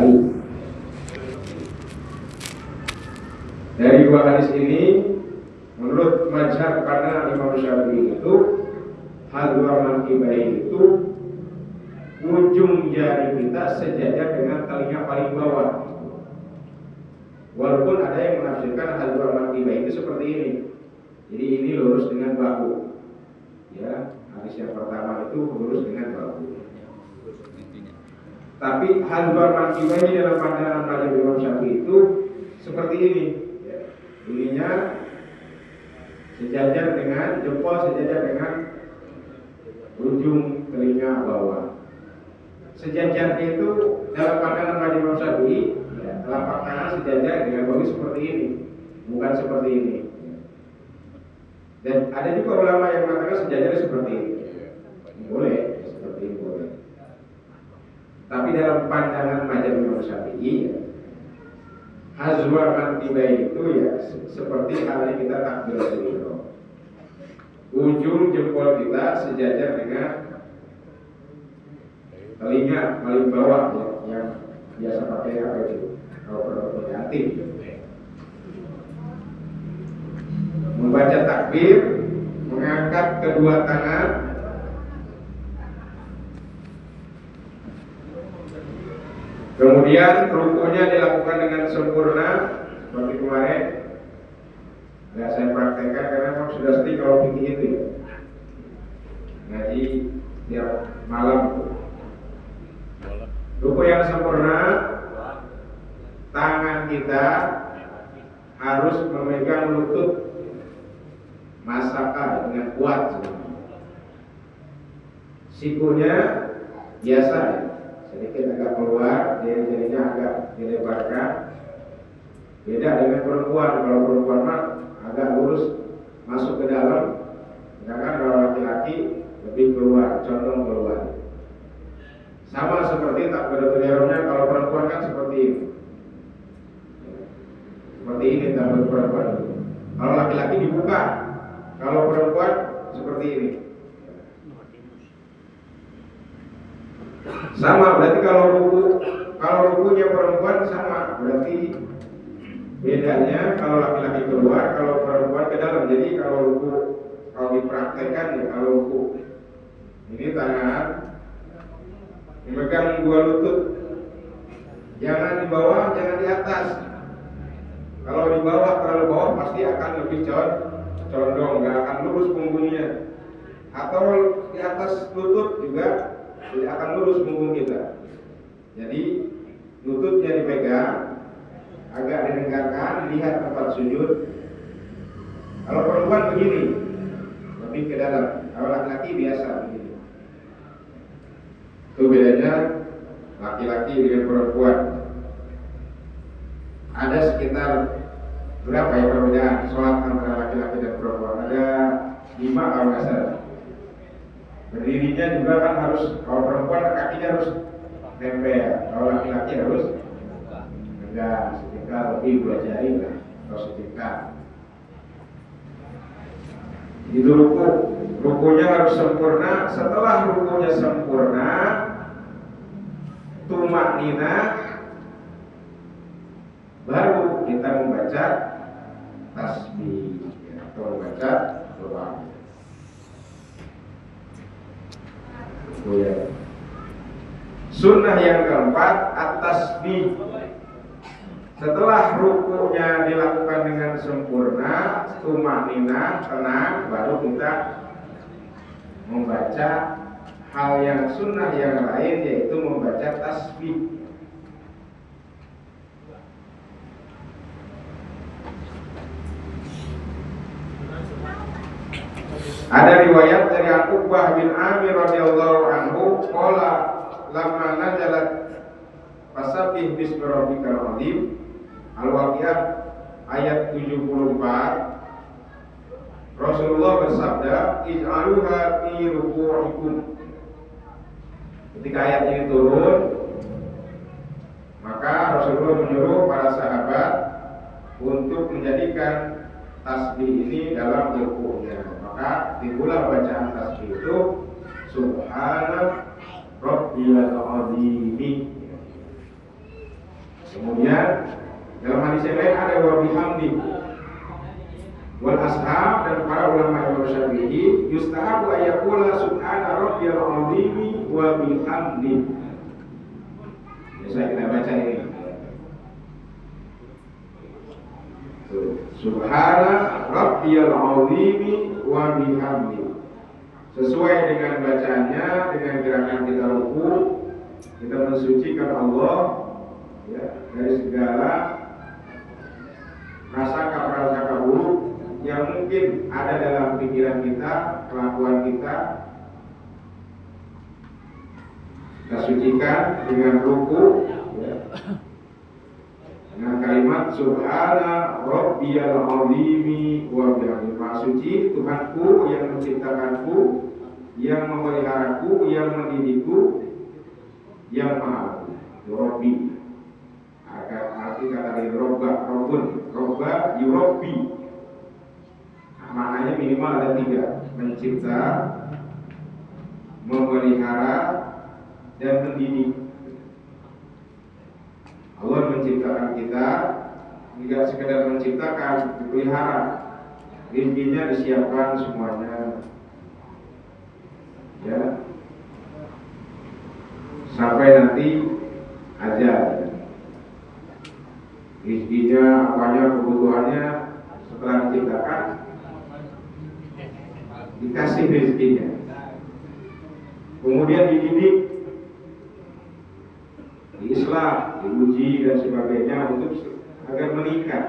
Syafi'i. Dari dua hadis ini, menurut mazhab pandangan Imam Syafi'i itu, hadwa mankibain itu ujung jari kita sejajar dengan telinga paling bawah. Walaupun ada yang menafsirkan hadwa mankibain itu seperti ini. Jadi ini lurus dengan bahu. Ya, hadis yang pertama itu lurus dengan bahu. Tapi hadwa mankibain dalam pandangan mazhab Imam Syafi'i itu seperti ini. Ininya sejajar dengan jempol, sejajar dengan ujung telinga bawah. Sejajar itu dalam pandangan mazhab Imam Syafi'i, telapak tangan sejajar dengan bahu seperti ini, bukan seperti ini. Dan ada juga ulama yang mengatakan sejajar seperti ini. Boleh, seperti ini boleh. Tapi dalam pandangan mazhab Imam Syafi'i, hazwa mankibain itu ya seperti halnya kita takbiratul ihram. Ujung jempol kita sejajar dengan telinga paling bawah ya, yang biasa pakai apa itu? Kalau pakai anting. Membaca takbir, mengangkat kedua tangan, kemudian rukunya dilakukan dengan sempurna seperti kemarin. Nggak saya praktekkan karena memang sudah sering kalau fikih itu ya. Ngaji tiap malam itu. Ruku yang sempurna, tangan kita harus memegang lutut masaka dengan kuat. Sikunya biasa ya, sedikit agak keluar, jari-jarinya agak dilebarkan. Beda dengan perempuan. Kalau perempuan mah agak lurus masuk ke dalam, sedangkan kalau laki-laki lebih keluar, condong keluar. Sama seperti takbiratul ihramnya, kalau perempuan kan seperti ini. Seperti ini takbiratul perempuan. Kalau laki-laki dibuka, kalau perempuan seperti ini. Sama, berarti kalau rukunya perempuan sama, berarti bedanya kalau laki-laki keluar, kalau perempuan ke dalam. Jadi kalau dipraktekkan ya, kalau ruku ini tangan memegang dua lutut, jangan di bawah, jangan di atas. Kalau di bawah, terlalu bawah pasti akan lebih condong, nggak akan lurus punggungnya. Atau di atas lutut juga tidak akan lurus punggung kita. Jadi lututnya dipegang, agak dilenggarkan, lihat tempat sujud. Kalau perempuan begini, lebih ke dalam. Kalau laki-laki biasa begini. Itu bedanya laki-laki dengan perempuan. Ada sekitar berapa ya perbedaan sholat antara laki-laki dan perempuan? Ada 5 kalau nggak salah. Berdirinya juga kan harus, kalau perempuan kakinya harus nempel, kalau laki-laki harus enggak, setingkat lebih 2 jari lah, atau setingkat. Itu rukunya harus sempurna. Setelah rukunya sempurna, tumak nina, baru kita membaca tasbih atau membaca doa. Itu ya. Sunnah yang keempat, at-tasbih. Setelah rukunya dilakukan dengan sempurna, tumanina, tenang, baru kita membaca hal yang sunnah yang lain, yaitu membaca tasbih. Ada riwayat dari Uqbah bin Amir radhiyallahu anhu, qala lamma nazalat fasabbih bismi rabbikal azim, Al-Waqiah ayat 74, Rasulullah bersabda, ij'aluha fi ruku'ikum. Ketika ayat ini turun, maka Rasulullah menyuruh para sahabat untuk menjadikan tasbih ini dalam ruku'nya. Maka dimulai bacaan tasbih itu Subhana Rabbiyal Azim. Kemudian dalam hadis yang lain ada wa bihamdi wal ashab dan para ulama Imam Syafi'i yustahabu ayaqula subhana rabbiyal azimi wa bihamdi. Bisa kita baca ini. Subhana rabbiyal azimi wa bihamdi. Sesuai dengan bacanya, dengan gerakan kita ruku, kita mensucikan Allah ya, dari segala prasangka buruk yang mungkin ada dalam pikiran kita, kelakuan kita. Kita sucikan dengan ruku ya, dengan kalimat Subhana Rabbiyal Azimi wa bihamdi. Maha suci Tuhanku yang menciptakanku, yang memeliharaku, yang mendidikku, yang maha Rabbi. Arti kata dari Robba, Robun, Robba, Yurobbi. Nah, maknanya minimal ada 3: mencipta, memelihara, dan mendidik. Allah menciptakan kita, tidak sekedar menciptakan, dipelihara. Rezekinya disiapkan semuanya. Ya. Sampai nanti ajal. Rezekinya, apanya, kebutuhannya setelah diciptakan dikasih rezekinya. Kemudian dididik, diislah, diuji dan sebagainya untuk agar menikah.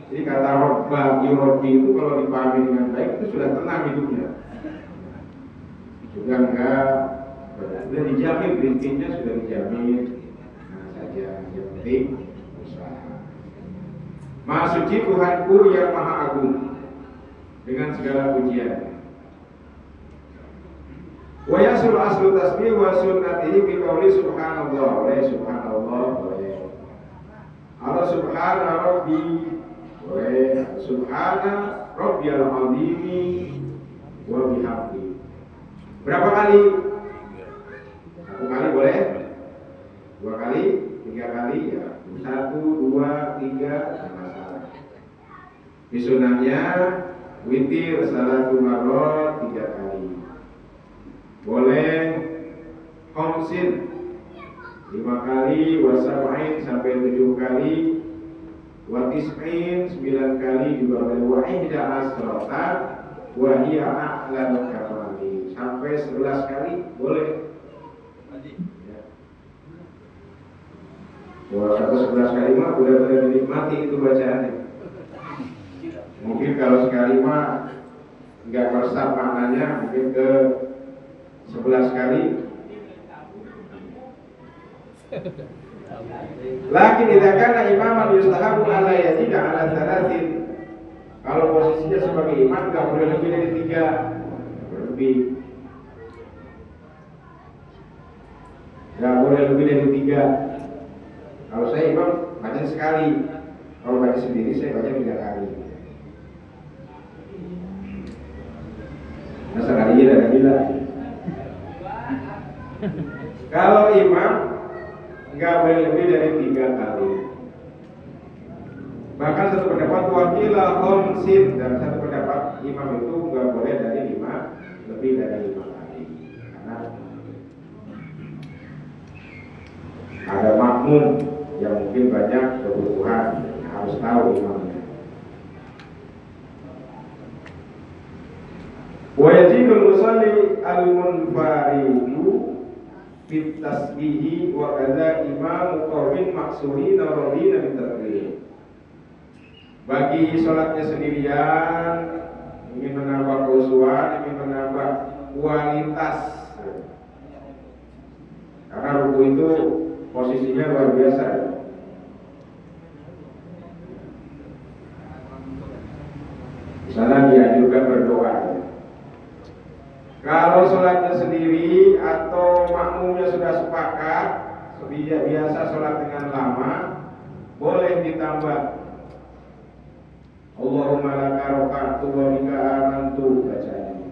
Jadi kata Robba Yurobbi itu kalau dipahami dengan baik itu sudah tenang hidupnya. Juga enggak, sudah dijamin rezekinya, sudah dijamin. Nah saja yang penting usaha. Maha suci Tuhanku yang maha agung dengan segala pujian. Wa yasul aslu tasbih wa sunnatihi bi qouli subhanallah wa subhanallah wa Allah subhana rabbi wa subhana rabbiyal azimi wa bihamdi. Berapa kali? 1 kali boleh? 2 kali? 3 kali? Ya 1, 2, 3 masalah. Di sunahnya witir salatu marot 3 kali. Boleh khamsin 5 kali, wasab'in sampai 7 kali, watis'in 9 kali juga boleh, wa ihda asratan wa hiya a'lal kamali sampai 11 kali boleh. Ya. Kalau 11 kali mah benar-benar dinikmati itu bacaannya. Mungkin kalau sekali mah nggak meresap maknanya, mungkin ke 11 kali. Lakin idza kana imaman yustahabu alla yazida ala 3. Kalau posisinya sebagai imam enggak boleh lebih dari 3. Lebih. Enggak boleh lebih dari 3. Kalau saya imam baca sekali. Kalau baca sendiri saya baca 3 kali. Nah sekali ya ada bila. Kalau imam nggak boleh lebih dari 3 kali. Bahkan satu pendapat wakilah khamsin, dan satu pendapat imam itu nggak boleh dari 5, lebih dari 5 kali. Karena ada makmum yang mungkin banyak kebutuhan, harus tahu imamnya. Wa yajidul musalli al-munfaridu fit tasbihi wa kadza imamu qawmin maksurin radina min takbir. Bagi sholatnya sendirian, ingin menambah keusuhan, ingin menambah kualitas. Karena ruku itu posisinya luar biasa. Di sana dianjurkan berdoa. Kalau sholatnya sendiri atau makmumnya sudah sepakat, biasa sholat dengan lama, boleh ditambah Allahumma laka roka'tu wa bika amantu bacanya.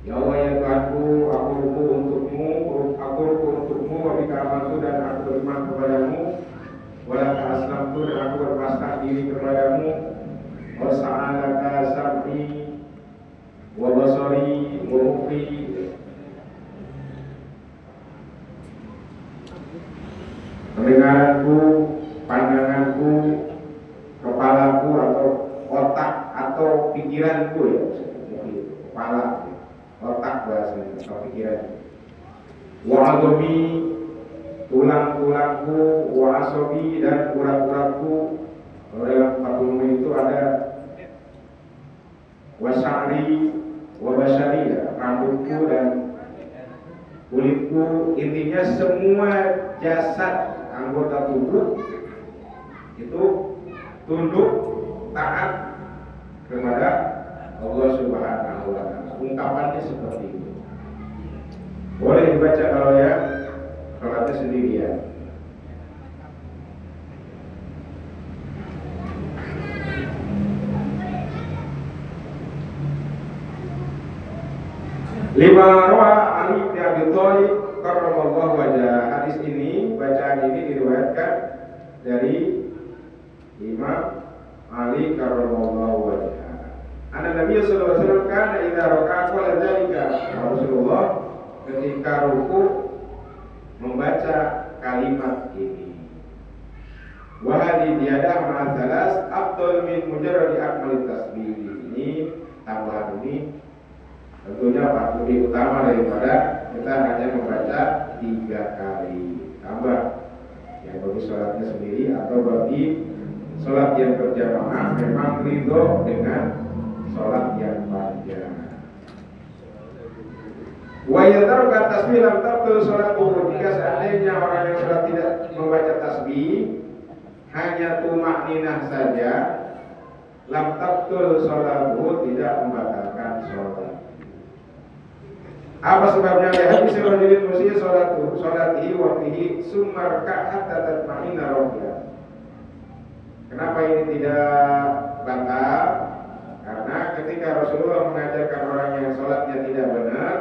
Ya Allah ya Tuhanku, aku ruku untukmu, wabika amantu dan aku beriman kepadamu, walaka aslamtu dan aku berpasrah diri kepadamu, wasa'alaka sam'i wa basari wa mukhi, pendengaranku, pandanganku, kepalaku atau otak atau pikiranku ya, kepala, otak bahasanya atau pikiran. Wa adomi, tulang-tulangku, wa asobi dan urat-uratku. Kalau dalam Fathul itu ada wasari, wabasari ya, rambutku dan kulitku, intinya semua jasad anggota tubuh itu tunduk taat kepada Allah Subhanahu wa Ta'ala. Ungkapannya seperti itu. Boleh dibaca kalau ya sholatnya sendirian. Lima rawa Ali bin Abi Thalib karramallahu wajah. Hadis ini, bacaan ini diriwayatkan dari Imam Ali karramallahu wajah. Nabi sallallahu alaihi wasallam kana idza raka'a qala dzalika. Rasulullah ketika ruku membaca kalimat ini. Wa hadhihi diadah ma'asalas afdal min mujarradi akmal tasbih. Ini tambahan ini tentunya lebih utama daripada kita hanya membaca 3 kali. Tambah yang bagi sholatnya sendiri atau bagi sholat yang berjamaah memang ridho dengan sholat yang panjang. Wa yadharuka tasbih lam tabtul sholat umur. Jika seandainya orang yang sholat tidak membaca tasbih, hanya tumak ninah saja, lam tabtul sholat tidak membatalkan sholat. Apa sebabnya? Hadis rajulin musyi sholatihi wa fihi summa raka'a hatta tatma'inna rabbiyah. Kenapa ini tidak batal? Karena ketika Rasulullah mengajarkan orang yang sholatnya tidak benar,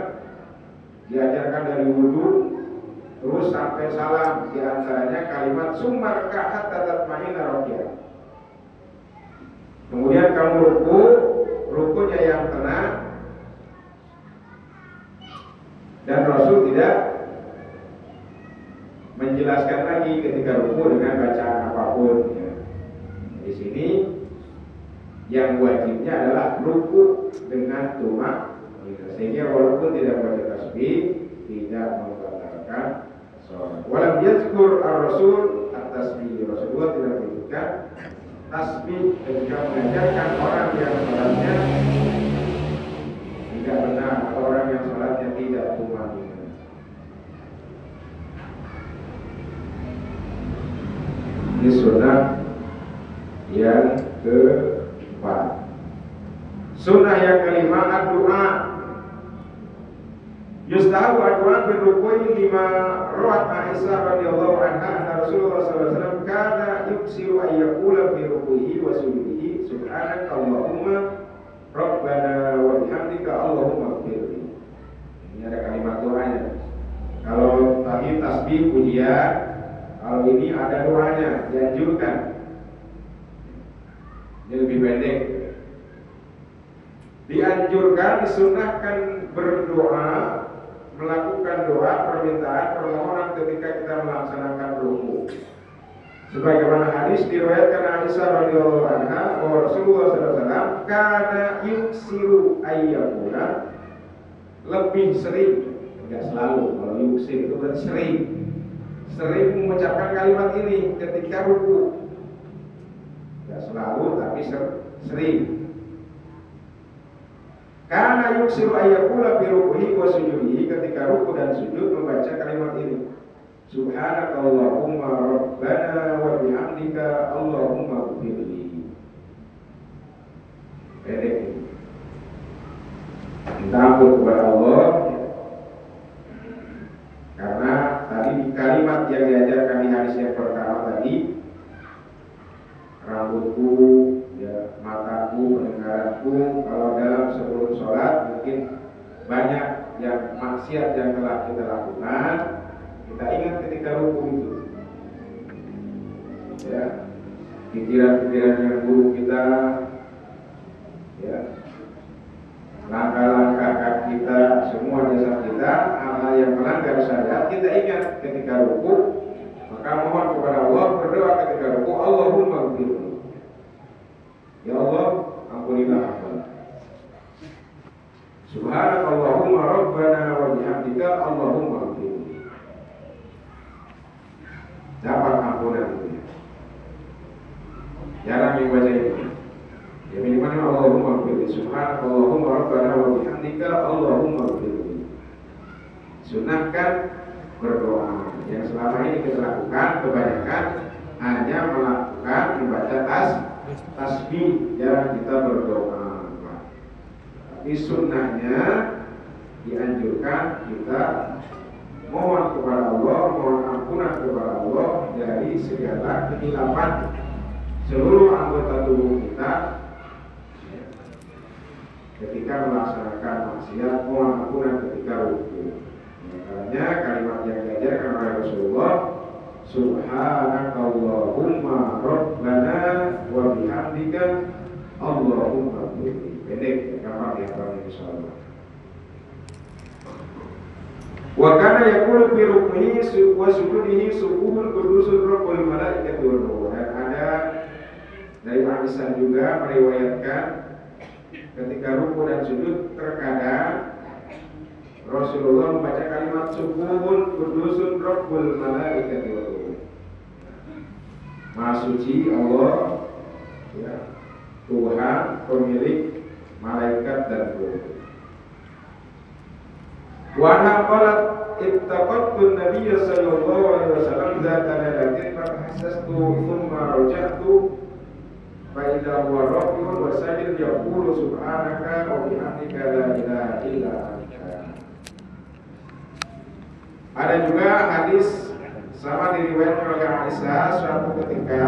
diajarkan dari wudu terus sampai salam, di antaranya kalimat summa raka'a hatta tatma'inna rabbiyah. Kemudian kamu rukunya yang tenang. Dan Rasul tidak menjelaskan lagi ketika ruku dengan bacaan apapun. Ya. Di sini yang wajibnya adalah ruku dengan tumak, sehingga walaupun tidak baca tasbih tidak membatalkan sholat. Walam yazkur ar-Rasul at-tasbih. Rasulullah tidak menyebutkan tasbih ketika mengajarkan orang yang sholatnya tidak benar atau orang yang sholatnya tidak tumak. Ini sunnah yang keempat. Sunnah yang kelima, doa. Yustahabu doa berrukui lima rawat Aisyah radhiyallahu anha anna Rasulullah sallallahu alaihi wasallam kana yuksiru ayyaqula fi ruku'ihi wa sujudihi subhanaka Allahumma Rabbana wa bihamdika Allahumma ighfirli. Ini ada kalimat doanya. Kalau tadi tasbih pujian, kalau ini ada doanya, dianjurkan. Ini lebih pendek. Dianjurkan, disunahkan berdoa, melakukan doa permintaan permohonan ketika kita melaksanakan ruku. Sebagaimana hadis diriwayatkan Aisyah radhiyallahu anha bahwa Rasulullah sallallahu alaihi wasallam kana yuksiru ayyakuna, lebih sering, tidak selalu, kalau yuksir itu berarti sering mengucapkan kalimat ini ketika ruku. Tidak selalu tapi sering. Kana yuksiru ayyakuna fi ruku'i wa sujudihi, ketika ruku dan sujud membaca kalimat ini. Subhanaka Allahumma Rabbana wa bihamdika Allahumma ighfirli. Pendek ini. Minta ampun kepada Allah, karena tadi kalimat yang diajarkan di hadis yang pertama tadi, rambutku, ya, mataku, pendengaranku, kalau dalam sebelum sholat mungkin banyak yang maksiat yang telah kita lakukan, kita ingat ketika ruku itu, ya, pikiran-pikiran yang buruk kita, ya, langkah-langkah kaki kita, semua jasad kita, hal-hal yang melanggar syariat, kita ingat ketika ruku. Maka mohon kepada Allah, berdoa ketika ruku, Allahumma ighfirli, ya Allah ampunilah aku. Subhanakallahumma rabbana wa bihamdika Allahumma ighfirli. Dapat ampunan itu. Jarang dibaca itu. Ya minimalnya Allahumma ighfirli. Subhanakallahumma rabbana wa bihamdika Allahumma ighfirli. Sunahkan berdoa. Yang selama ini kita lakukan kebanyakan hanya melakukan membaca tasbih, jarang kita berdoa. Tapi sunnahnya dianjurkan kita mohon kepada Allah, mohon ampunan kepada Allah dari segala kehilapan seluruh anggota tubuh kita ketika melaksanakan maksiat, mohon ampunan ketika ruku. Makanya kalimat yang diajarkan oleh Rasulullah, Subhanakallahumma rabbana wa bihamdika Allahumma ighfirli. Pendek, gampang dihafal insyaallah. Wa kana yaqulu fi rukmihi wa sujudihi subuhun qudusun rabbul malaikati wal ruh. Dan ada dari Aisyah juga meriwayatkan ketika ruku dan sujud terkadang Rasulullah membaca kalimat subuhun qudusun rabbul malaikati wal ruh. Maha suci Allah, ya, Tuhan pemilik malaikat dan ruh. Wa naqalat ittaqattu an-nabiy sallallahu alaihi wasallam zata lailatin fahasastu thumma raja'tu fa idza huwa rabbun wa sajid yaqulu subhanaka wa bihamdika la ilaha illa anta. Ada juga hadis sama diriwayatkan oleh Aisyah suatu ketika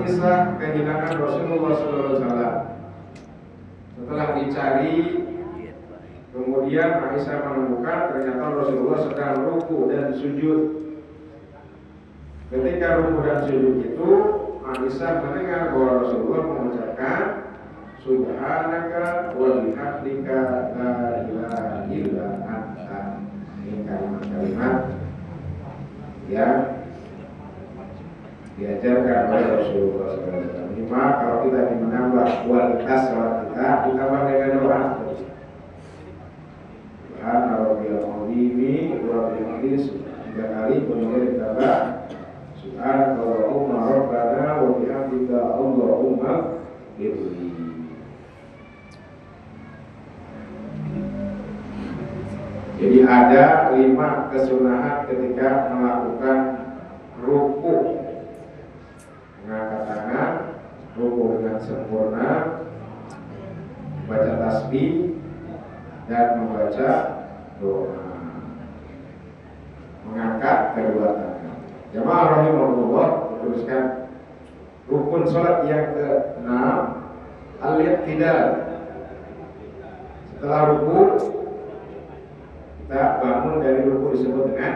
Aisyah kehilangan Rasulullah SAW. Setelah dicari, kemudian Aisyah menemukan ternyata Rasulullah sedang ruku dan sujud. Ketika ruku dan sujud itu, Aisyah mendengar bahwa Rasulullah mengucapkan Subhanaka wa bihamdika la ilaha illa anta. Ini kalimat-kalimat yang diajarkan oleh Rasulullah SAW. Maka kalau kita ingin menambah kualitas sholat kita, ditambah dengan doa. Subhana rabbiyal azimi wa bihamdihi 3 kali, kemudian ditambah Subhanallahumma rabbana wa bihamdika Allahumma ighfirli. Jadi ada 5 kesunahan ketika melakukan ruku. Mengangkat tangan, ruku dengan sempurna, baca tasbih, dan membaca doa. Mengangkat kedua tangan. Jamaah rahimahullah, teruskan rukun sholat yang ke-6, al-i'tidal. Setelah ruku, kita bangun dari ruku disebut dengan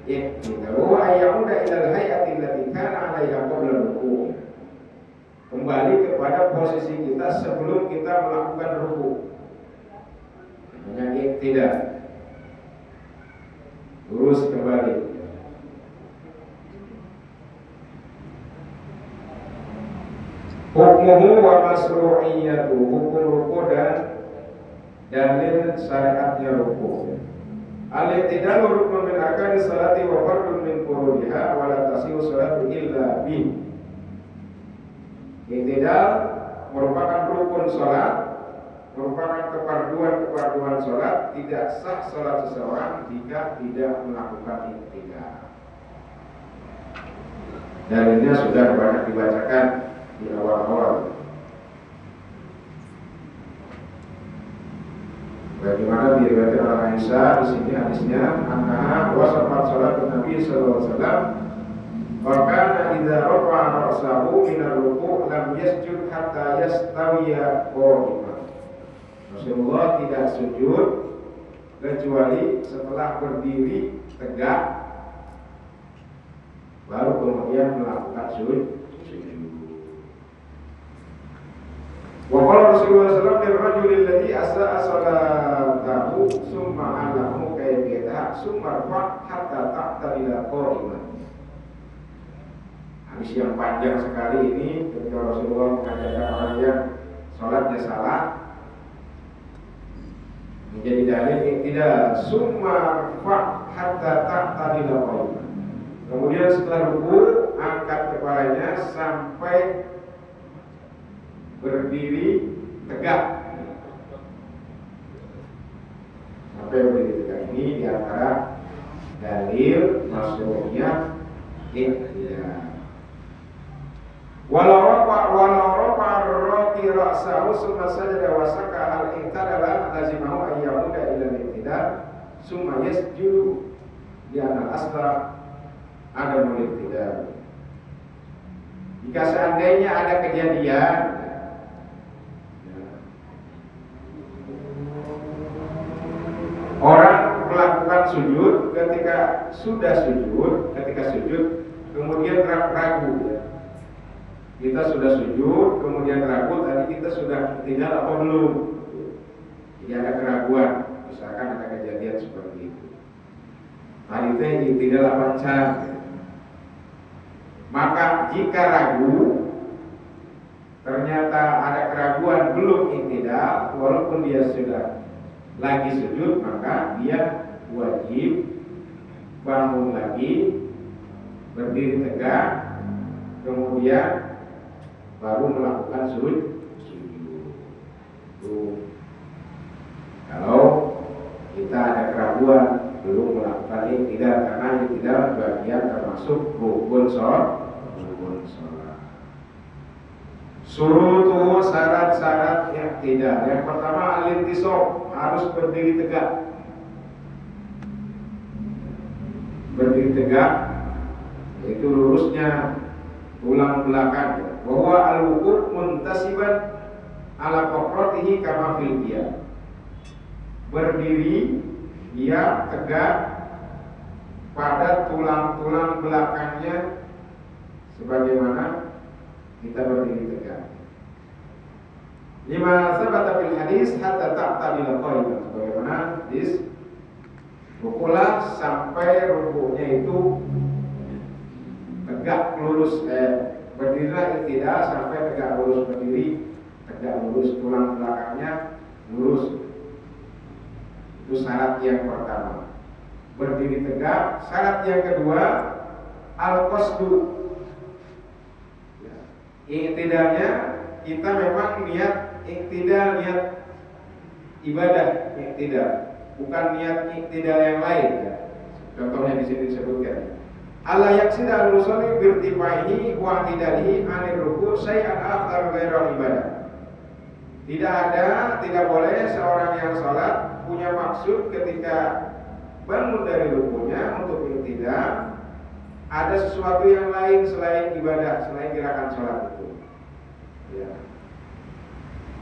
i'tidal. Wa ayyauda ilal hay'ati allati kana 'alaiha qabla ruku. Kembali kepada posisi kita sebelum kita melakukan ruku. Namanya i'tidal. Lurus kembali. Hukmuhu wa masru'iyyatuhu, hukum ruku dan dalil syariatnya ruku. Al-i'tidal ruknun min arkani salati wa fardun min furudiha wa la tasihu salatu illa bih. I'tidal merupakan rukun salat, merupakan keparduan salat. Tidak sah salat seseorang jika tidak melakukan i'tidal. Dalilnya sudah banyak dibacakan di awal-awal. Bagaimana diriwayatkan oleh Aisyah di sini hadisnya, annaha wasafat salat Nabi sallallahu alaihi wasallam, wa kana idza rafa'a ra'sahu min ar-ruku' lam yasjud hatta yastawiya qa'iman. Rasulullah tidak sujud kecuali setelah berdiri tegak baru kemudian melakukan sujud. Wa qala Rasulullah sallallahu alaihi wasallam lirrajulil ladzi asaa salatahu summa 'allamahu kayfiyataha summa rafa' hatta ta'tadila qa'iman. Hadis yang panjang sekali ini ketika Rasulullah mengajarkan orang yang salatnya salah menjadi dalil tidak summa rafa' hatta ta'tadila qa'iman. Kemudian setelah ruku angkat kepalanya sampai berdiri tegak. Sampai berdiri tegak ini diantara dalil masuknya iktidal. Walau rafa ar-raqi ra'sahu summa sajada wa saka al-i'tidal lazimahu an yamuda ila al-i'tidal summa yasjudu di anal asla ada al-i'tidal. Jika seandainya ada kejadian orang melakukan sujud, ketika sujud kemudian ragu ya. Kita sudah sujud kemudian ragu tadi kita sudah tidak apa belum. Jadi ada keraguan, misalkan ada kejadian seperti itu. Tadi itu tidak lancar. Maka jika ragu ternyata ada keraguan belum iktidal walaupun dia sudah lagi sujud, maka dia wajib bangun lagi, berdiri tegak, kemudian baru melakukan sujud. Kalau kita ada keraguan belum melakukan iktidal, karena iktidal bagian termasuk rukun sholat. Surutuhu syarat-syarat iktidal. Yang pertama al-intisab, harus berdiri tegak. Berdiri tegak yaitu lurusnya tulang belakang. Bahwa al-wuquf muntasiban ala faqratihi kama fil qiyam. Berdiri dia tegak pada tulang-tulang belakangnya sebagaimana kita berdiri tegak. Lima sabata fil hadis hatta ta'tadila qa'iman. Sebagaimana hadis rukulah sampai rukunya itu tegak lurus, berdirilah iktidal sampai tegak lurus, berdiri tegak lurus, tulang belakangnya lurus. Itu syarat yang pertama. Berdiri tegak. Syarat yang kedua al-qasdu. Iktidalnya kita memang niat iktidal, niat ibadah iktidal, bukan niat iktidal yang lain ya. Contohnya di sini disebutkan Allah yaksida al-musalli birtifaihi wa iktidalihi anir ruku' syai'an akhar ghairal ibadah. Tidak boleh seorang yang sholat punya maksud ketika bangun dari rukunya untuk iktidal ada sesuatu yang lain selain ibadah, selain gerakan sholat itu. Ya.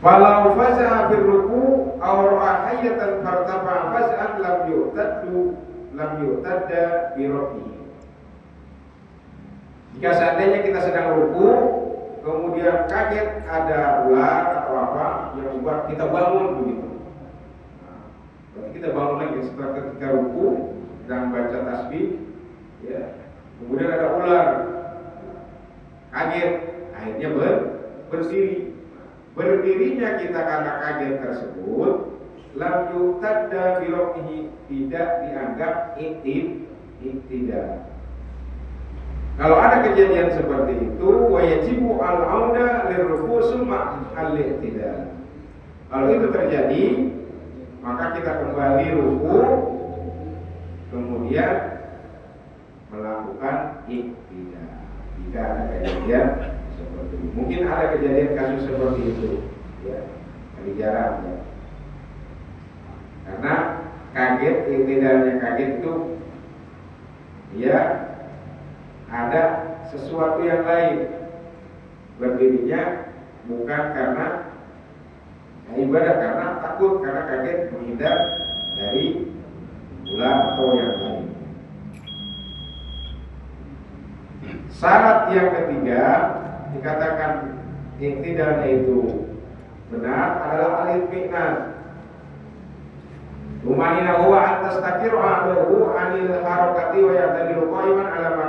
Walau faza'a fir ruku' aw ra'a hayyatan fartafa faz'an lam yu'tadda bi rafihi. Jika seandainya kita sedang ruku kemudian kaget ada ular atau apa yang membuat kita bangun begitu. Nah, berarti kita bangun lagi setelah ketika ruku dan baca tasbih ya. Kemudian ada ular, kaget, akhirnya berdiri. Berdirinya kita karena kaget tersebut, lam yu'tadda bi rafihi, tidak dianggap iktidal. Kalau ada kejadian seperti itu, wa yajibu al-auda lirruku' summa al-iktidal. Kalau itu terjadi, maka kita kembali ruku, kemudian melakukan iktidal. Jika ada kejadian seperti itu, mungkin ada kejadian kasus seperti itu, ya, tapi jarang ya. Karena kaget, iktidalnya kaget itu, ya ada sesuatu yang lain. Berdirinya bukan karena ibadah, karena takut, karena kaget menghindar dari bulan atau yang lain. Syarat yang ketiga dikatakan iktidal itu benar adalah al-itminan. Tumanina huwa an tastaqiru a'dahu anil harakati wa ya'tadilu qa'iman ala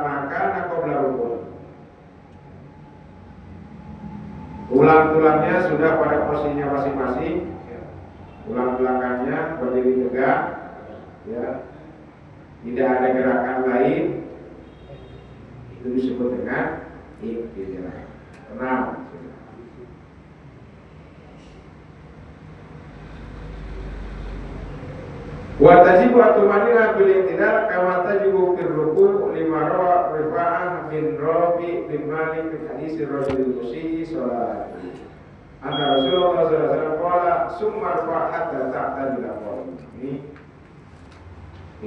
makana qabla rukun. Tulang-tulangnya sudah pada posisinya masing-masing, tulang belakangnya berdiri tegak, ya, tidak ada gerakan lain, itu disebut dengan iktidal. Tenang. Wa tajibu at-tumanina bil i'tidal kama tajibu fil ruku' lima rawa rifa'ah min Rabi bin Malik fi hadis rajul musyi salat. Anna Rasulullah sallallahu alaihi wasallam qala summa rafa hatta ta'tadila qaim. Ini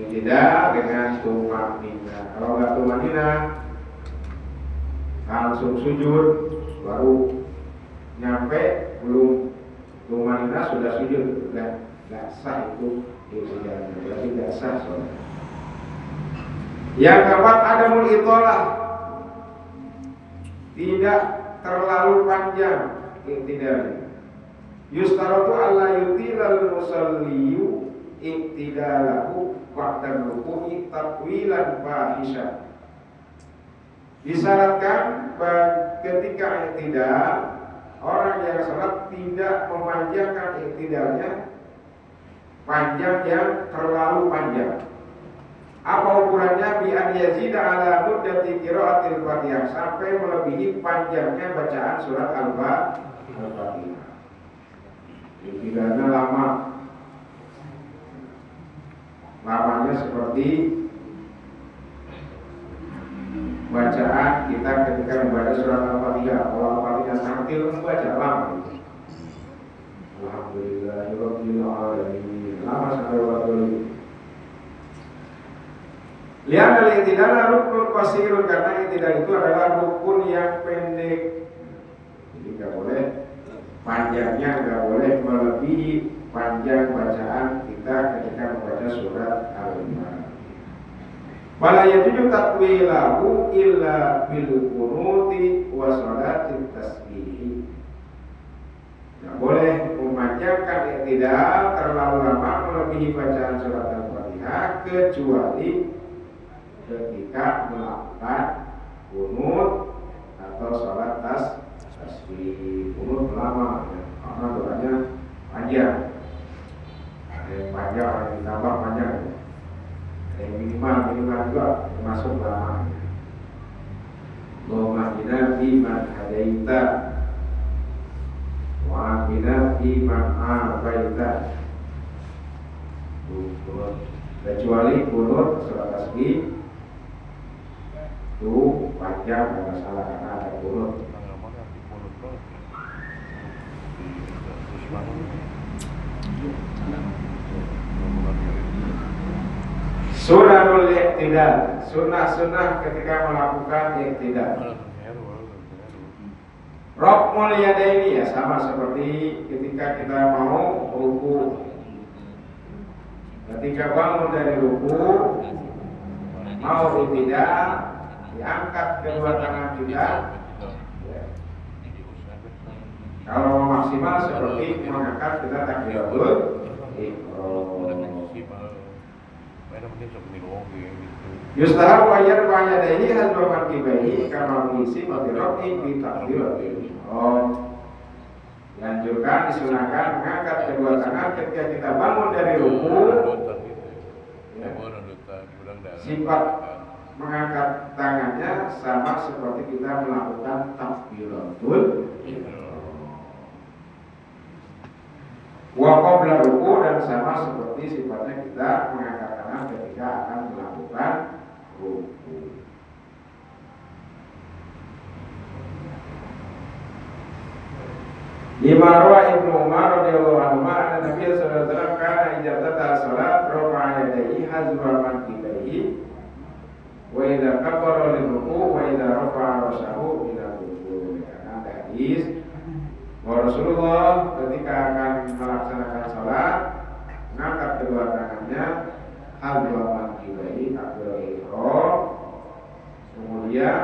i'tidal dengan tumanina. Kalau enggak tumanina langsung sujud, baru nyampe belum tumanina sudah sujud, enggak sah itu. Berarti tidak sah sholat. Yang keempat adamul itolah, tidak terlalu panjang iktidalnya. Yustaratu alla yutilal musalliyu iktidalahu waqtan ruku'i tatwilan fahisha. Disyaratkan ketika iktidal, orang yang sholat tidak memanjangkan iktidalnya panjang yang terlalu panjang. Apa ukurannya? Bi an yazida ala muddati qiraatil Fatihah, sampai melebihi panjangnya bacaan surat Al-Fatihah. Iktidalnya lama. Lamanya seperti bacaan kita ketika membaca surat Al-Fatihah. Kalau Al-Fatihah sambil membaca lama. Alhamdulillahirabbil alamin. Lama sampai waktu ini. Lihat al-i'tidal rukun qasirun, karena i'tidal itu adalah rukun yang pendek. Jadi nggak boleh panjangnya, nggak boleh melebihi panjang bacaan kita ketika membaca surat Al-Fatihah. Wala yajuzu tatwilahu illa bil qunuti wa shalatit tasbih. Nggak boleh memanjangkan iktidal terlalu lama melebihi bacaan surat Al-Fatihah kecuali ketika melakukan qunut atau sholat tasbih. Qunut lama ya, karena doanya panjang. Ada yang panjang, ada yang ditambah panjang. Ada yang minimal juga termasuk lama. Allahumma hdina fiman hadaita wa bina fiman afaita. Kecuali kunut surat tasbih itu panjang, ada masalah karena ada kunut. Sunnatul iktidal, sunnah-sunnah ketika melakukan iktidal. Raf'ul yadaini, ya sama seperti ketika kita mau ruku. Ketika bangun dari ruku, mau iktidal, diangkat kedua tangan kita. Kalau maksimal seperti mengangkat kita takbiratul ihram. Yustahab ayat yadayhi hadwa mankibahi kama mengisi matirati bi takbiratul ihram. Dianjurkan, disunahkan mengangkat kedua tangan ketika kita bangun dari ruku. Ya. Sifat mengangkat tangannya sama seperti kita melakukan takbiratul ihram. Wa qabla ruku, dan sama seperti sifatnya kita mengangkat tangan ketika akan melakukan ruku. Lima rawa Ibnu Umar radhiyallahu anhu anna Nabi sallallahu alaihi wasallam kana idza tata salat rafa'a yadayhi hazwa mankibaihi wa idza kabbara lil ruku wa idza rafa'a rasahu ila ruku'. Ada hadis bahwa Rasulullah ketika akan melaksanakan salat kedua tangannya hadwa mankibai takbir ihram. Kemudian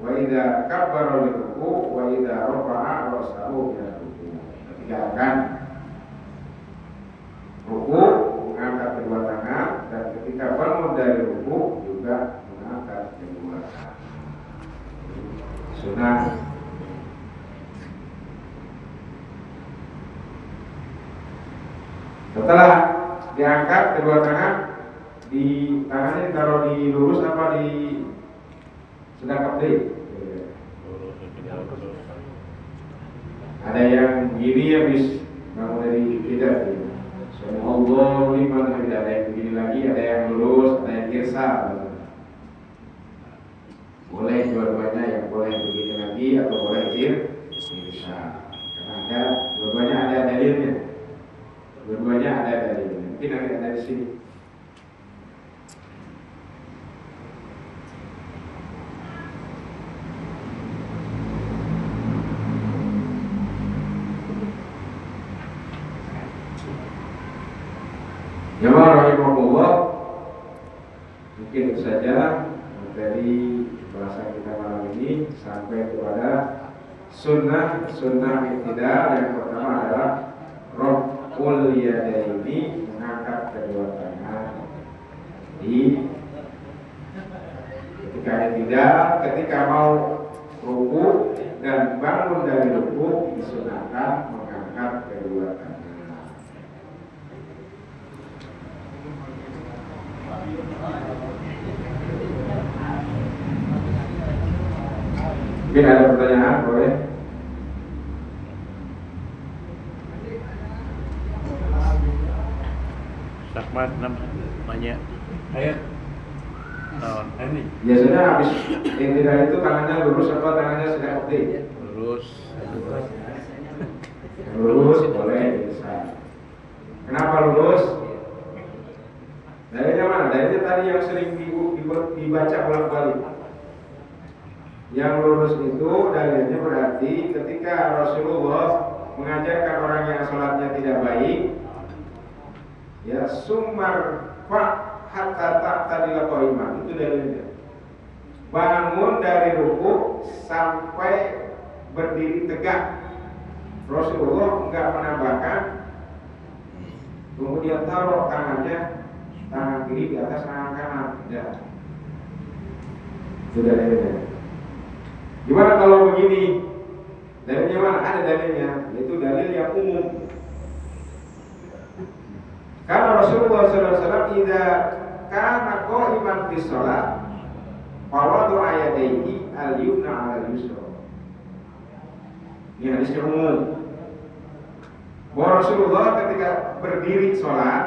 wa idza kabbara liruku wa idza rafa'a ra'sahu min ruku. Ketika akan ruku mengangkat kedua tangan, dan ketika bangun dari ruku juga mengangkat kedua tangan. Sunnah. Setelah diangkat kedua tangan, di tangannya ditaruh di lurus apa di sedang kabdi? Ada yang begini habis bangun dari tidak. Allah liman hamidah, ada yang begini lagi, ada yang lurus, ada yang irsal. Boleh dua-duanya, yang boleh begini lagi atau boleh irsal. Karena ada dua-duanya ada dalilnya. Dua-duanya ada dalilnya. Mungkin ada di sini. Jamaah rahimahullah, mungkin itu saja materi bahasa kita malam ini, sampai kepada sunnah iktidal. Yang pertama adalah raf'ul yadaini, mengangkat kedua tangan di ketika iktidal, ketika mau ruku dan bangun dari ruku disunahkan mengangkat kedua tangan. Mungkin ada pertanyaan, boleh? Sakmat namanya. Ayo. Ini. Biasanya habis iktidal itu tangannya lurus apa tangannya sedang kabdi? Lurus. Lurus boleh bisa. Kenapa lurus? Dalilnya mana? Dalilnya tadi yang sering dibaca bolak-balik. Yang lurus itu dalilnya berarti ketika Rasulullah mengajarkan orang yang sholatnya tidak baik, ya sumar fa hatta ta'tadila qa'iman, itu dalilnya. Bangun dari ruku sampai berdiri tegak. Rasulullah enggak menambahkan kemudian taruh tangannya, tangan kiri di atas tangan kanan, tidak. Itu dalilnya. Gimana kalau begini? Dalilnya mana? Ada dalilnya, yaitu dalil yang umum. Karena Rasulullah SAW idza kana qa'iman fi shalah fawadu ayadaihi al-yumna 'ala al-yusra. Ini hadis yang umum. Bahwa Rasulullah ketika berdiri sholat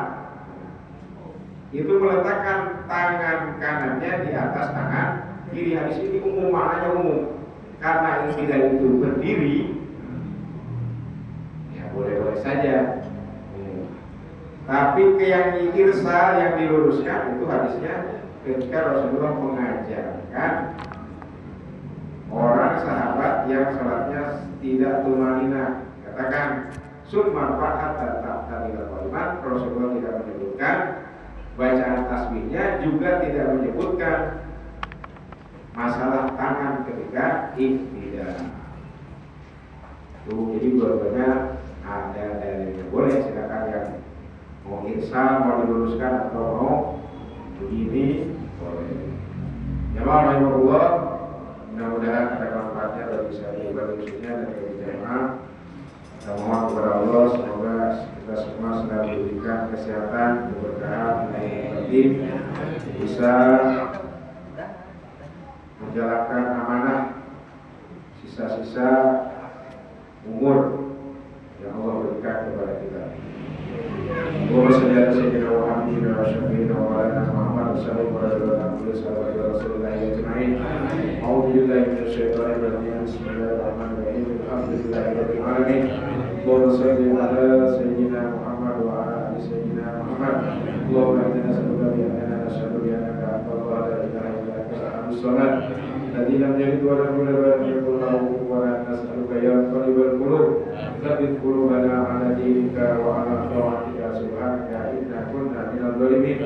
itu meletakkan tangan kanannya di atas tangan kiri. Hadis ini umum, maknanya umum. Karena iktidal itu berdiri, ya boleh-boleh saja. Tapi ke yang irsal, yang diluruskan itu hadisnya ketika Rasulullah mengajarkan orang sahabat yang sholatnya tidak tumanina, katakan summa fa'at ta'tadila qa'iman. Rasulullah tidak menyebutkan bacaan tasbihnya, juga tidak menyebutkan masalah tangan ketika iktidal. Jadi dua-duanya ada dalilnya. Boleh, silakan yang mau irsal, mau diluruskan atau mau begini, boleh. Jamaah rahimahullah, mudah-mudahan ada manfaatnya bagi saya pribadi khususnya dan bagi jamaah. Kita mohon kepada Allah semoga kita semua sedang diberikan kesehatan, keberkahan, dan bisa menjalankan amanah sisa-sisa umur yang Allah berikan kepada kita. Allahumma shalli ala sayyidina Muhammadin wa syafiina wa ala Muhammad sallallahu alaihi wa sallam wa rasulillahi ajma'in. A'udzu billahi minasy syaithanir rajim. Bismillahirrahmanirrahim. Alhamdulillahirabbil alamin. Allahumma shalli ala sayyidina Muhammad wa ala ali sayyidina Muhammad. Allahumma inna nas'aluka bi annana nashhadu bi annaka antallah la ilaha illa anta as-samad الذي لم يلد ولم يولد ولم يكن له كفوا أحد. نسألك يا مقلب القلوب ثبت قلوبنا على دينك وعلى طاعتك سبحانك إنا كنا من الظالمين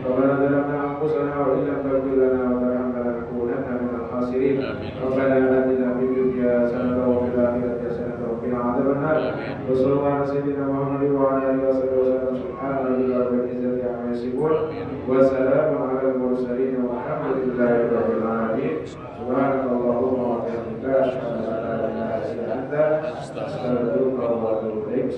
ربنا ظلمنا أنفسنا وإن لم تغفر لنا وترحمنا لنكونن من الخاسرين ربنا آتنا في الدنيا حسنة وفي الآخرة حسنة وقنا عذاب النار وصلى الله على سيدنا محمد وعلى آله وصحبه وسلم سبحان ربك رب العزة عما يصفون وسلام على المرسلين والحمد لله رب العالمين سبحانك اللهم وبحمدك أشهد أن لا إله إلا أنت أستغفرك وأتوب إليك.